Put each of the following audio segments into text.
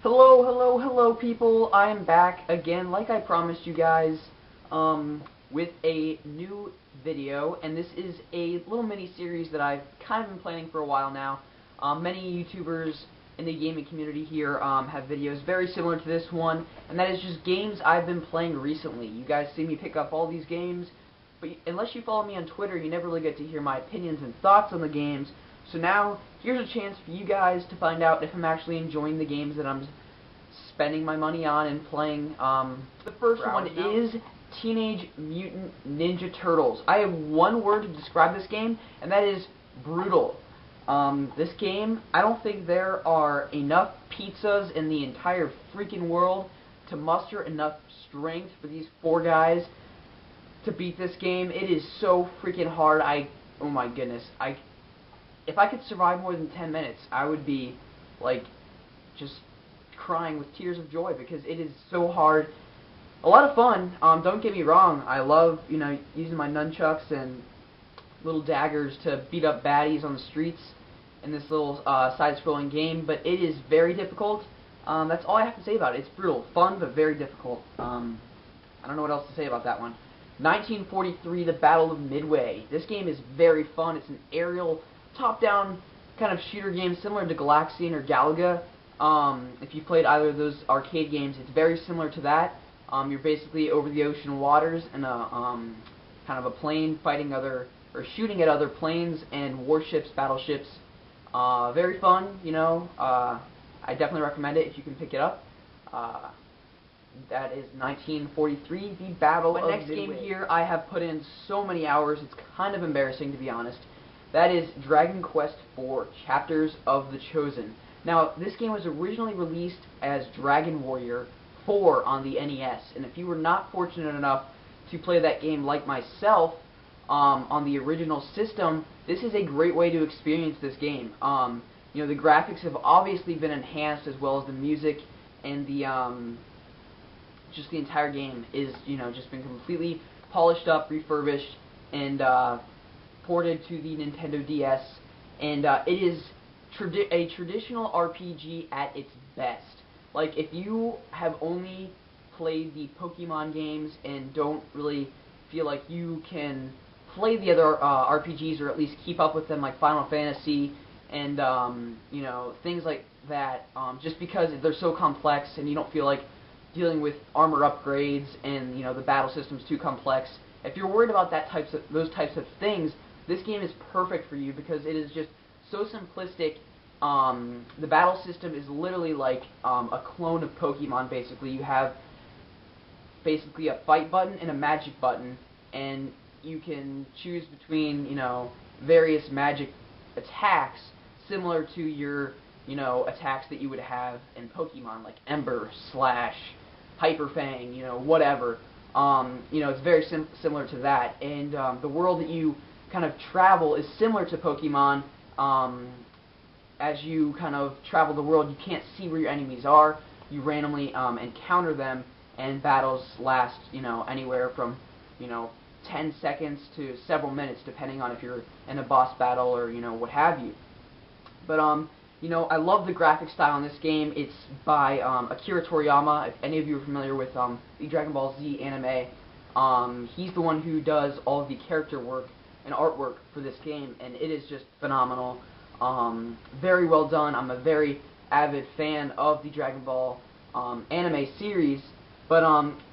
Hello, hello, hello, people. I am back again, like I promised you guys, with a new video, and this is a little mini-series that I've kind of been planning for a while now. Many YouTubers in the gaming community here have videos very similar to this one, and that is just games I've been playing recently. You guys see me pick up all these games, but unless you follow me on Twitter, you never really get to hear my opinions and thoughts on the games. So now, here's a chance for you guys to find out if I'm actually enjoying the games that I'm spending my money on and playing. The first one is Teenage Mutant Ninja Turtles. I have one word to describe this game, and that is brutal. This game, I don't think there are enough pizzas in the entire freaking world to muster enough strength for these four guys to beat this game. It is so freaking hard. Oh my goodness. If I could survive more than 10 minutes, I would be, like, just crying with tears of joy because it is so hard. A lot of fun. Don't get me wrong. I love, using my nunchucks and little daggers to beat up baddies on the streets in this little side-scrolling game, but it is very difficult. That's all I have to say about it. It's brutal. Fun, but very difficult. I don't know what else to say about that one. 1943, The Battle of Midway. This game is very fun. It's an aerial, top-down kind of shooter game similar to Galaxian or Galaga. If you've played either of those arcade games, it's very similar to that. You're basically over the ocean waters in a kind of a plane fighting or shooting at other planes and warships, battleships. Very fun, I definitely recommend it if you can pick it up. That is 1943, The Battle of Midway. Next game here, I have put in so many hours, it's kind of embarrassing to be honest. That is Dragon Quest IV, Chapters of the Chosen. Now, this game was originally released as Dragon Warrior 4 on the NES, and if you were not fortunate enough to play that game like myself on the original system, this is a great way to experience this game. The graphics have obviously been enhanced, as well as the music, and just the entire game is, just been completely polished up, refurbished, and ported to the Nintendo DS, and it is a traditional RPG at its best. Like, if you have only played the Pokemon games and don't really feel like you can play the other RPGs, or at least keep up with them, like Final Fantasy and things like that, just because they're so complex and you don't feel like dealing with armor upgrades and the battle system's too complex. If you're worried about those types of things, this game is perfect for you because it is just so simplistic. The battle system is literally like a clone of Pokemon, basically. You have basically a fight button and a magic button, and you can choose between, various magic attacks similar to your, attacks that you would have in Pokemon, like Ember, Slash, Hyper Fang, whatever. It's very similar to that, and the world that you kind of travel is similar to Pokemon. As you kind of travel the world, you can't see where your enemies are. You randomly encounter them, and battles last, anywhere from, 10 seconds to several minutes, depending on if you're in a boss battle or, what have you. But, I love the graphic style in this game. It's by Akira Toriyama. If any of you are familiar with the Dragon Ball Z anime, he's the one who does all of the character work and artwork for this game, and it is just phenomenal. Very well done. I'm a very avid fan of the Dragon Ball anime series, but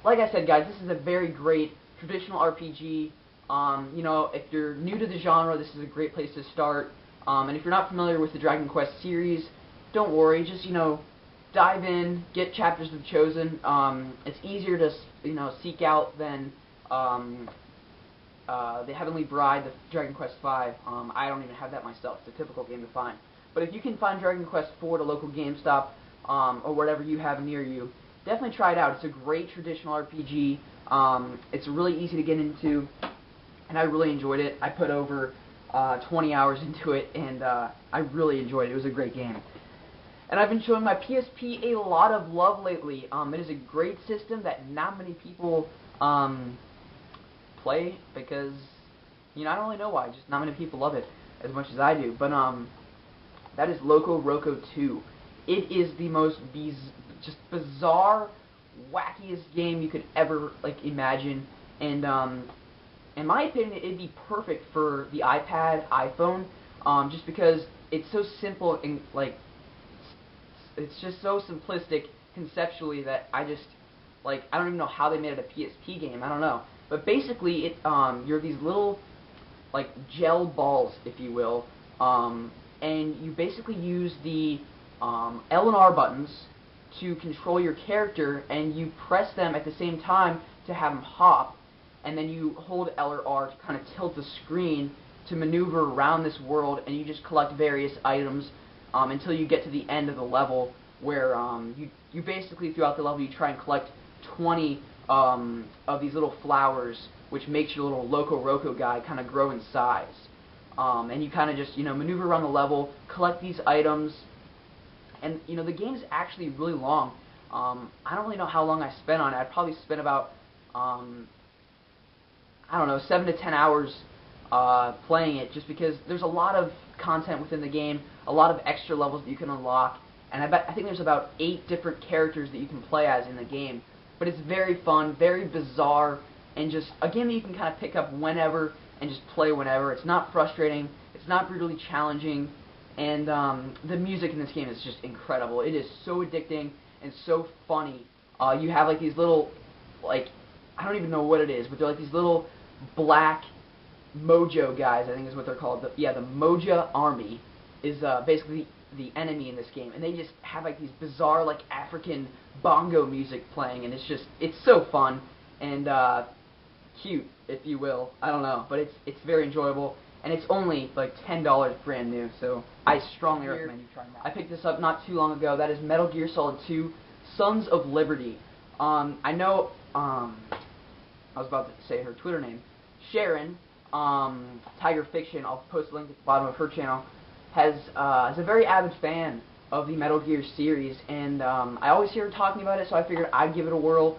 like I said, guys, this is a very great traditional RPG. If you're new to the genre, this is a great place to start. And if you're not familiar with the Dragon Quest series, don't worry. Just dive in, get Chapters of the Chosen. It's easier to seek out than the Heavenly Bride, the Dragon Quest V. I don't even have that myself. It's a difficult game to find. But if you can find Dragon Quest IV at a local GameStop or whatever you have near you, definitely try it out. It's a great traditional RPG. It's really easy to get into, and I really enjoyed it. I put over 20 hours into it, and I really enjoyed it. It was a great game. And I've been showing my PSP a lot of love lately. It is a great system that not many people play because, I don't really know why. Just not many people love it as much as I do. But that is LocoRoco 2. It is the most just bizarre, wackiest game you could ever imagine, and in my opinion, it'd be perfect for the iPad, iPhone, just because it's so simple and it's just so simplistic conceptually that I don't even know how they made it a PSP game. I don't know, but basically you're these little gel balls, if you will, and you basically use the L and R buttons to control your character, and you press them at the same time to have them hop, and then you hold L or R to kind of tilt the screen to maneuver around this world, and you just collect various items until you get to the end of the level, where you basically, throughout the level, you try and collect 20 of these little flowers, which makes your little LocoRoco guy kind of grow in size. And you kind of just, maneuver around the level, collect these items, and, the game's actually really long. I don't really know how long I spent on it. I probably spent about, I don't know, 7 to 10 hours playing it, just because there's a lot of content within the game, a lot of extra levels that you can unlock, and I think there's about 8 different characters that you can play as in the game. But it's very fun, very bizarre, and just a game that you can kind of pick up whenever and just play whenever. It's not frustrating, it's not brutally challenging, and the music in this game is just incredible. It is so addicting and so funny. You have these little, I don't even know what it is, but they're these little black Mojo guys, I think is what they're called. The Mojo Army is basically the enemy in this game, and they just have these bizarre African bongo music playing, and it's so fun and cute, if you will. I don't know, but it's very enjoyable, and it's only $10 brand new, so I strongly recommend you trying that. I picked this up not too long ago. That is Metal Gear Solid 2: Sons of Liberty. I know I was about to say her Twitter name, Sharon, Tiger Fiction, I'll post a link at the bottom of her channel, is a very avid fan of the Metal Gear series, and I always hear her talking about it, so I figured I'd give it a whirl,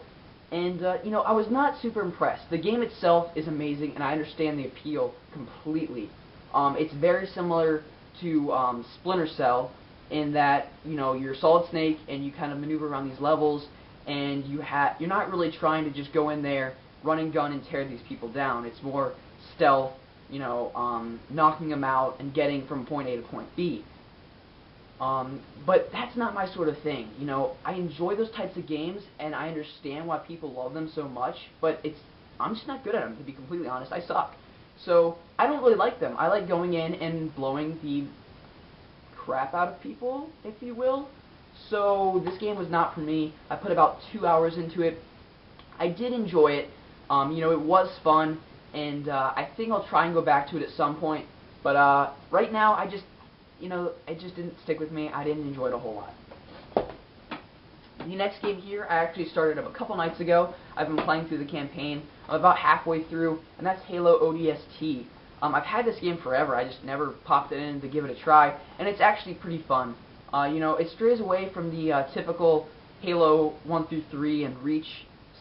and I was not super impressed. The game itself is amazing, and I understand the appeal completely. It's very similar to Splinter Cell in that, you're Solid Snake, and you kind of maneuver around these levels, and you're not really trying to just go in there, run and gun, and tear these people down. It's more stealth, knocking them out and getting from point A to point B. But that's not my sort of thing. I enjoy those types of games, and I understand why people love them so much, but I'm just not good at them, to be completely honest. I suck. So I don't really like them. I like going in and blowing the crap out of people, if you will. So this game was not for me. I put about 2 hours into it. I did enjoy it. It was fun, and I think I'll try and go back to it at some point. But right now, it just didn't stick with me. I didn't enjoy it a whole lot. The next game here, I actually started up a couple nights ago. I've been playing through the campaign. I'm about halfway through, and that's Halo ODST. I've had this game forever. I just never popped it in to give it a try, and it's actually pretty fun. It strays away from the typical Halo 1 through 3 and Reach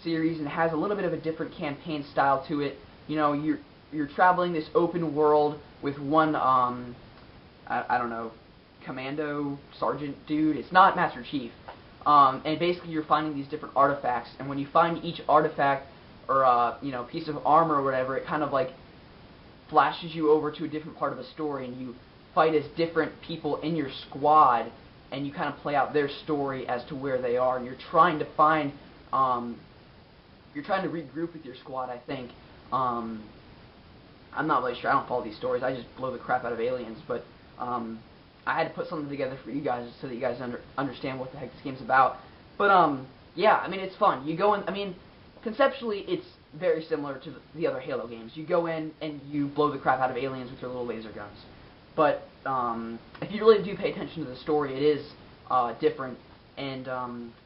series, and has a little bit of a different campaign style to it. You're traveling this open world with one I don't know, commando sergeant dude. It's not Master Chief. And basically you're finding these different artifacts, and when you find each artifact or piece of armor or whatever, it kind of flashes you over to a different part of the story, and you fight as different people in your squad, and you kind of play out their story as to where they are, and you're trying to find you're trying to regroup with your squad, I think. I'm not really sure. I don't follow these stories. I just blow the crap out of aliens, but I had to put something together for you guys so that you guys understand what the heck this game's about. But yeah, it's fun. You go in. Conceptually, it's very similar to the other Halo games. You go in and you blow the crap out of aliens with your little laser guns. But if you really do pay attention to the story, it is different, and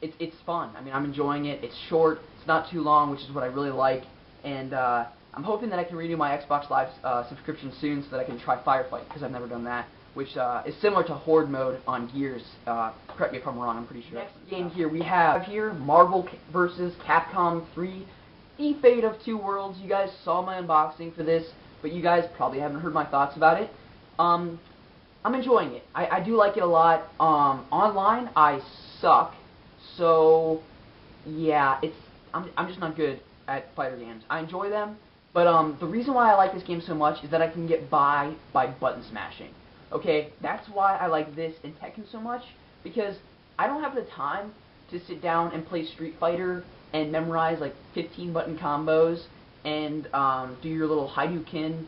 it's fun. I'm enjoying it. It's short. It's not too long, which is what I really like. And I'm hoping that I can renew my Xbox Live subscription soon so that I can try Firefight, because I've never done that, which is similar to Horde mode on Gears. Correct me if I'm wrong, I'm pretty sure. Next game here, we have Marvel vs. Capcom 3, The Fate of Two Worlds. You guys saw my unboxing for this, but you guys probably haven't heard my thoughts about it. I'm enjoying it. I do like it a lot. Online, I suck. So, yeah, I'm just not good at fighter games. I enjoy them, but the reason why I like this game so much is that I can get by button smashing. Okay, that's why I like this and Tekken so much, because I don't have the time to sit down and play Street Fighter and memorize like 15 button combos and do your little Hadouken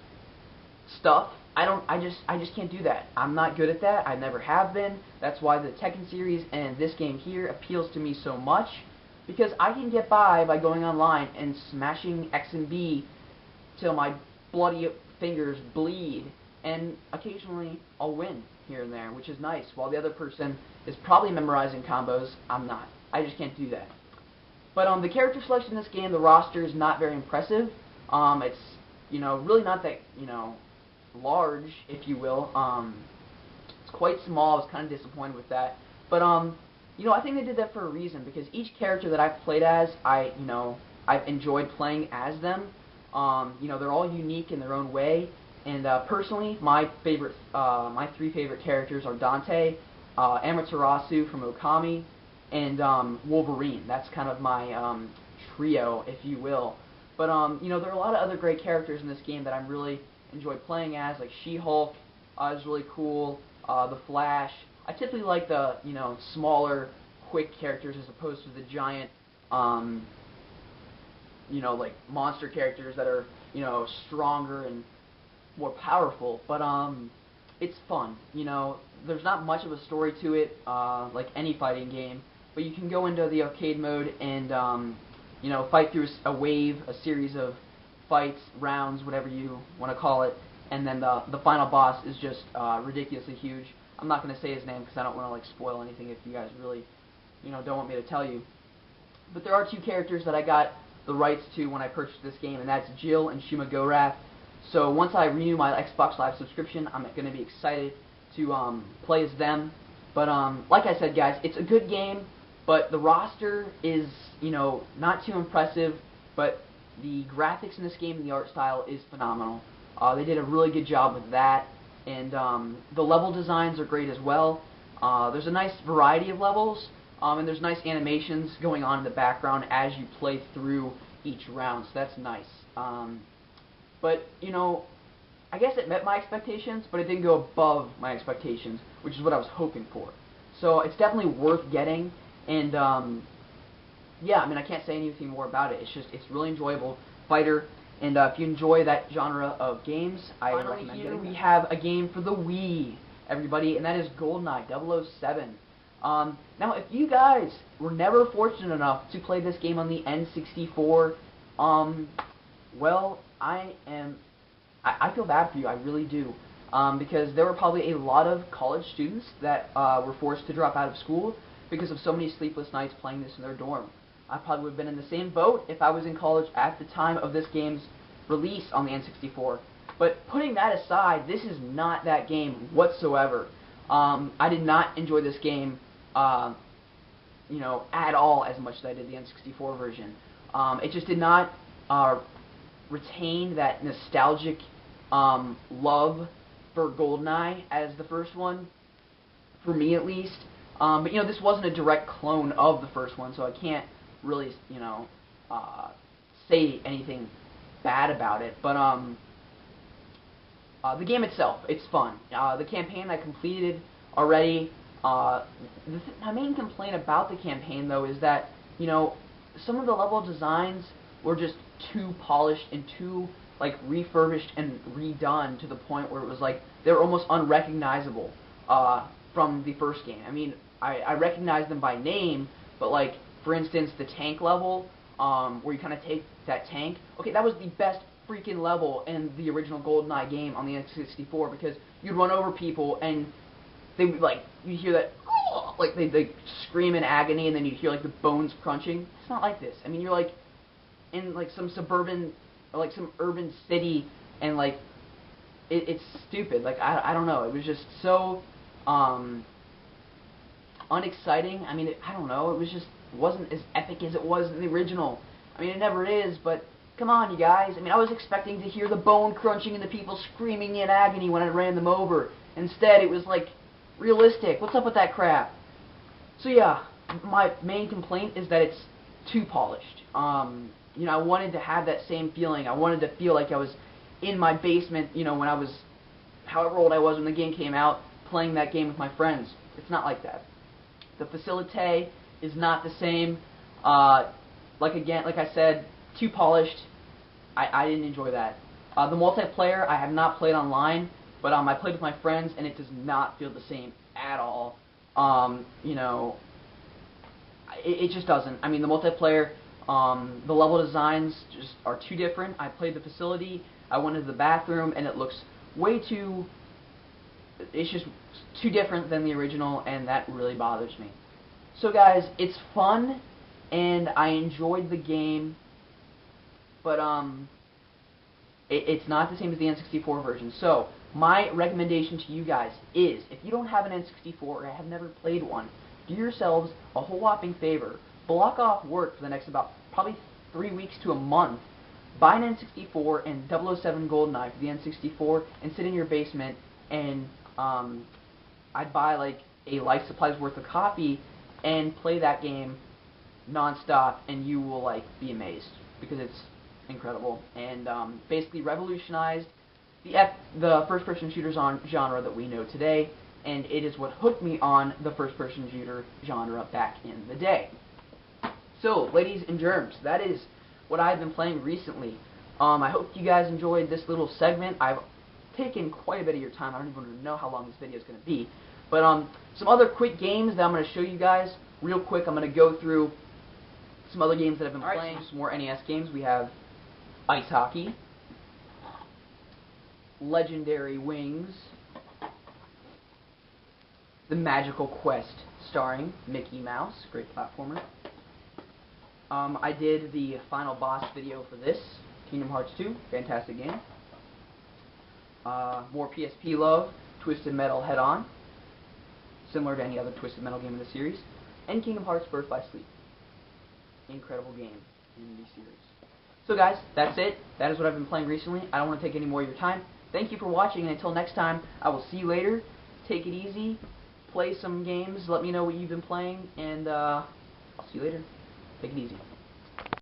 stuff. I just can't do that. I'm not good at that. I never have been. That's why the Tekken series and this game here appeals to me so much, because I can get by going online and smashing X and B till my bloody fingers bleed, and occasionally I'll win here and there, which is nice. While the other person is probably memorizing combos, I'm not. I just can't do that. But the character selection in this game, the roster is not very impressive. It's really not that large, if you will. It's quite small. I was kind of disappointed with that. But I think they did that for a reason, because each character that I've played as, I've enjoyed playing as them. They're all unique in their own way. And personally, my three favorite characters are Dante, Amaterasu from Okami, and Wolverine. That's kind of my trio, if you will. But there are a lot of other great characters in this game that I'm really enjoy playing as, like She-Hulk is really cool, the Flash. I typically like the smaller, quick characters as opposed to the giant, like monster characters that are stronger and more powerful. But it's fun. There's not much of a story to it, like any fighting game. But you can go into the arcade mode and fight through a series of fights, rounds, whatever you want to call it, and then the final boss is just ridiculously huge. I'm not going to say his name because I don't want to like spoil anything if you guys really don't want me to tell you. But there are two characters that I got the rights to when I purchased this game, and that's Jill and Shuma Gorath. So once I renew my Xbox Live subscription, I'm going to be excited to play as them. But like I said, guys, it's a good game, but the roster is not too impressive, but the graphics in this game and the art style is phenomenal. They did a really good job with that, and the level designs are great as well. There's a nice variety of levels, and there's nice animations going on in the background as you play through each round, so that's nice. But, I guess it met my expectations, but it didn't go above my expectations, which is what I was hoping for. So it's definitely worth getting, and yeah, I mean, I can't say anything more about it. It's really enjoyable fighter, and if you enjoy that genre of games, I recommend it. We have a game for the Wii, everybody, and that is Goldeneye 007. Now, if you guys were never fortunate enough to play this game on the N64, well, I feel bad for you, I really do, because there were probably a lot of college students that were forced to drop out of school because of so many sleepless nights playing this in their dorm. I probably would have been in the same boat if I was in college at the time of this game's release on the N64. But putting that aside, this is not that game whatsoever. I did not enjoy this game, at all as much as I did the N64 version. It just did not retain that nostalgic love for GoldenEye as the first one, for me at least. But this wasn't a direct clone of the first one, so I can't really, say anything bad about it. But the game itself, it's fun. The campaign I completed already. My main complaint about the campaign, though, is that some of the level designs were just too polished and too refurbished and redone to the point where it was like they were almost unrecognizable from the first game. I mean, I recognize them by name, but for instance, the tank level, where you kind of take that tank. Okay, that was the best freaking level in the original GoldenEye game on the N64, because you'd run over people and they would you'd hear that they scream in agony, and then you'd hear the bones crunching. It's not like this. I mean, you're in some suburban, some urban city, and it's stupid. I don't know. It was just so unexciting. I mean, I don't know. It wasn't as epic as it was in the original. I mean, it never is, but come on, you guys. I mean, I was expecting to hear the bone crunching and the people screaming in agony when I ran them over. Instead, it was like realistic. What's up with that crap? So yeah, my main complaint is that it's too polished. You know, I wanted to have that same feeling. I wanted to feel like I was in my basement, you know, when I was, however old I was when the game came out, playing that game with my friends. It's not like that. The facility is not the same. Like I said, too polished. I didn't enjoy that. The multiplayer, I have not played online, but I played with my friends, and it does not feel the same at all. You know, it just doesn't. I mean, the multiplayer, the level designs just are too different. I played the facility, I went into the bathroom, and it looks way too, it's just too different than the original, and that really bothers me. So guys, it's fun, and I enjoyed the game, but it's not the same as the N64 version. So my recommendation to you guys is, if you don't have an N64 or have never played one, do yourselves a whole whopping favor. Block off work for the next about probably 3 weeks to a month. Buy an N64 and 007 GoldenEye for the N64 and sit in your basement, and I'd buy like a life supply's worth of copy and play that game non-stop, and you will like be amazed because it's incredible, and basically revolutionized the first-person shooter genre that we know today, and it is what hooked me on the first-person shooter genre back in the day. So, ladies and germs, that is what I've been playing recently. I hope you guys enjoyed this little segment. I've taken quite a bit of your time. I don't even know how long this video is going to be. But some other quick games that I'm going to show you guys real quick. I'm going to go through some other games that I've been playing. Some more NES games. We have Ice Hockey, Legendary Wings, The Magical Quest, starring Mickey Mouse, great platformer. I did the final boss video for this, Kingdom Hearts 2, fantastic game. More PSP love, Twisted Metal Head-On, similar to any other Twisted Metal game in the series, and Kingdom Hearts Birth by Sleep, incredible game in the series. So guys, that's it. That is what I've been playing recently. I don't want to take any more of your time. Thank you for watching, and until next time, I will see you later. Take it easy, play some games, let me know what you've been playing, and I'll see you later. Take it easy.